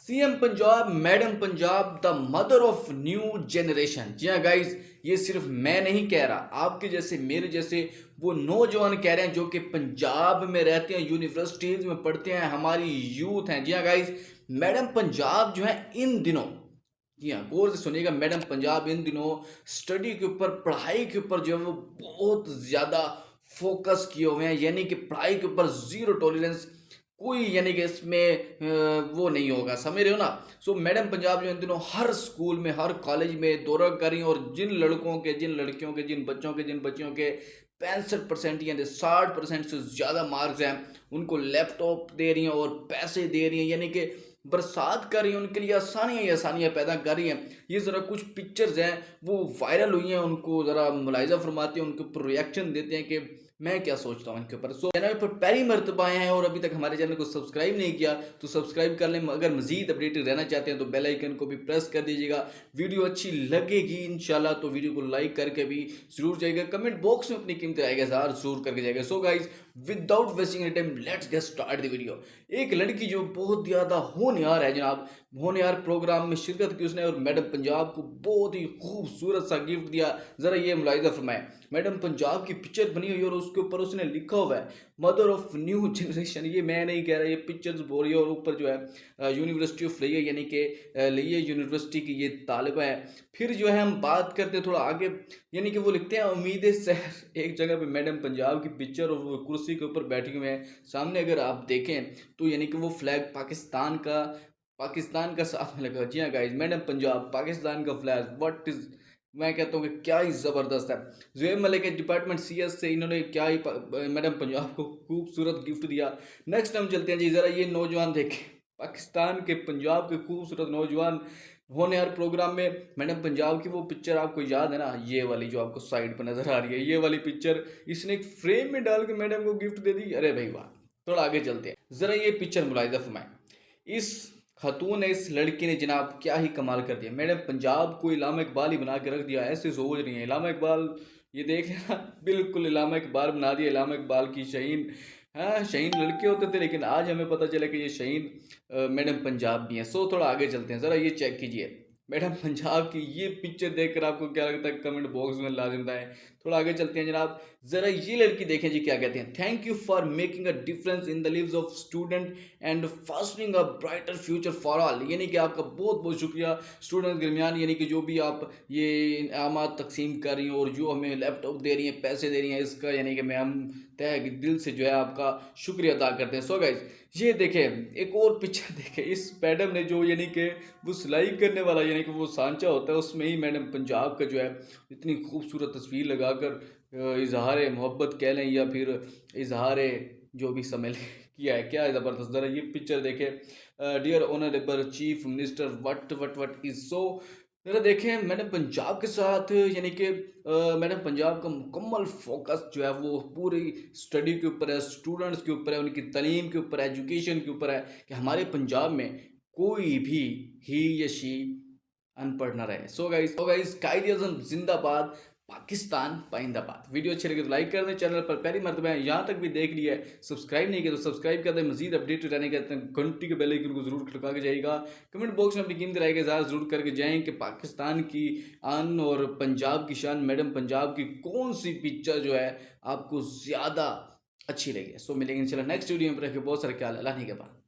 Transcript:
CM Punjab, madam Punjab, the mother of new generation. जी हाँ guys, ये सिर्फ मैं नहीं कह रहा, आपके जैसे मेरे जैसे वो नौजवान कह रहे हैं जो कि पंजाब में रहते हैं, यूनिवर्सिटीज में पढ़ते हैं, हमारी यूथ हैं। जी हाँ गाइज, मैडम पंजाब जो है इन दिनों, जी हाँ गौर से सुनिएगा, मैडम पंजाब इन दिनों स्टडी के ऊपर, पढ़ाई के ऊपर जो है वो बहुत ज़्यादा फोकस किए हुए हैं। यानी कि पढ़ाई के ऊपर जीरो टॉलरेंस, कोई यानी कि इसमें वो नहीं होगा, समझ रहे हो ना। सो मैडम पंजाब जो इन दिनों हर स्कूल में, हर कॉलेज में दौरा कर रही हैं, और जिन लड़कों के, जिन लड़कियों के, जिन बच्चों के, जिन बच्चियों के 65% यानी 60% से ज़्यादा मार्क्स हैं, उनको लैपटॉप दे रही हैं और पैसे दे रही हैं। यानी कि बरसात कर रही हैं, उनके लिए आसानियाँ ही आसानियाँ पैदा कर रही हैं। ये ज़रा कुछ पिक्चर्स हैं वो वायरल हुई हैं, उनको ज़रा मुलाहिजा फरमाते हैं, उनके ऊपर रिएक्शन देते हैं कि मैं क्या सोचता हूँ इनके ऊपर। सो चैनल पर पहली मरतबा आए हैं और अभी तक हमारे चैनल को सब्सक्राइब नहीं किया तो सब्सक्राइब कर लें। अगर मजीद अपडेटेड रहना चाहते हैं तो बेल आइकन को भी प्रेस कर दीजिएगा। वीडियो अच्छी लगेगी इंशाल्लाह तो वीडियो को लाइक करके भी जरूर जाइएगा, कमेंट बॉक्स में अपनी कीमती राय जरूर करके जाएगा। So guys, without wasting any time let's get start the video. एक लड़की जो बहुत ज़्यादा होनहार है जनाब, होनहार प्रोग्राम में शिरकत की उसने और मैडम पंजाब को बहुत ही खूबसूरत सा गिफ्ट दिया। ज़रा ये मुलाहिजा फरमाएं, मैडम पंजाब की पिक्चर बनी हुई है और उसके ऊपर उसने लिखा हुआ है मदर ऑफ न्यू जनरेशन। ये मैं नहीं कह रहा, ये पिक्चर्स बोल रही है। और ऊपर जो है यूनिवर्सिटी ऑफ लिया, यानी कि लिया यूनिवर्सिटी की ये तालिबा है। फिर जो है हम बात करते हैं थोड़ा आगे, यानी कि वो लिखते हैं उम्मीद शहर। एक जगह पे मैडम पंजाब की पिक्चर और वो कुर्सी के ऊपर बैठी हुए हैं। सामने अगर आप देखें तो यानी कि वो फ्लैग पाकिस्तान का साथ में लगा। जी हाँ गाइज, मैडम पंजाब पाकिस्तान का फ्लैग, व्हाट इज, मैं कहता हूँ कि क्या ही ज़बरदस्त है। जुएब मलिक के डिपार्टमेंट सीएस से इन्होंने क्या ही मैडम पंजाब को खूबसूरत गिफ्ट दिया। नेक्स्ट हम चलते हैं जी, ज़रा ये नौजवान देखें, पाकिस्तान के पंजाब के खूबसूरत नौजवान होने हर प्रोग्राम में मैडम पंजाब की वो पिक्चर आपको याद है ना, ये वाली जो आपको साइड पर नज़र आ रही है, ये वाली पिक्चर इसने एक फ्रेम में डाल के मैडम को गिफ्ट दे दी। अरे भाई वाह। थोड़ा आगे चलते हैं, ज़रा ये पिक्चर मुलाहिजा फरमाएं। इस खातून ने, इस लड़की ने जनाब क्या ही कमाल कर दिया। मैडम पंजाब को इलामा इकबाल ही बना के रख दिया। ऐसे सोच रही है इलामा इकबाल, ये देख लेना, बिल्कुल इलामा इकबाल बना दिया, इलामा इकबाल की शहीन। हाँ, शहीन लड़के होते थे लेकिन आज हमें पता चला कि ये शहीन मैडम पंजाब भी हैं। सो थोड़ा आगे चलते हैं, ज़रा ये चेक कीजिए मैडम पंजाब की ये पिक्चर देखकर आपको क्या लगता है, कमेंट बॉक्स में लाजिम बताएं। थोड़ा आगे चलते हैं जनाब, ज़रा ये लड़की देखें जी क्या कहते हैं। Thank you for making a difference in the leaves of student and fastening a brighter future for all. यानी कि आपका बहुत बहुत शुक्रिया स्टूडेंट के दरमियान, यानी कि जो भी आप ये इनामात तकसीम कर रही हैं और जो हमें लैपटॉप दे रही हैं, पैसे दे रही हैं, इसका यानी कि मैं हम तहे दिल से जो है आपका शुक्रिया अदा करते हैं। सो गाइज, ये देखें एक और पिक्चर देखें, इस मैडम ने जो यानी कि वो सिलाई करने वाला यानी कि वो सांचा होता है, उसमें ही मैडम पंजाब का जो है इतनी खूबसूरत तस्वीर लगाकर इजहार मोहब्बत कह लें या फिर इजहार जो भी समझ लें किया है। क्या ज़बरदस्त, ज़रा ये पिक्चर देखें। Dear honourable chief minister, what what what is so. ज़रा देखें मैडम पंजाब के साथ, यानी कि मैडम पंजाब का मुकम्मल फोकस जो है वो पूरी स्टडी के ऊपर है, स्टूडेंट्स के ऊपर है, उनकी तालीम के ऊपर है, एजुकेशन के ऊपर है, कि हमारे पंजाब में कोई भी ही या शी अनपढ़ ना रहे। सो गाइस, कायदे आज़म जिंदाबाद, पाकिस्तान पाइंदाबाद। वीडियो अच्छी लगी तो लाइक कर दें, चैनल पर पहली मरतबा है यहाँ तक भी देख लिया है, सब्सक्राइब नहीं किया तो सब्सक्राइब कर दें। मजीद अपडेट रहने के घंटी के बेल आइकन को जरूर खटका के जाइएगा। कमेंट बॉक्स में अपनी कीमती राय का इज़हार जरूर करके जाएँ कि पाकिस्तान की आन और पंजाब की शान मैडम पंजाब की कौन सी पिक्चर जो है आपको ज़्यादा अच्छी लगी। सो मिलेंगे इंशाल्लाह नेक्स्ट वीडियो में, बहुत सारा ख्याल, अल्लाह के बाद।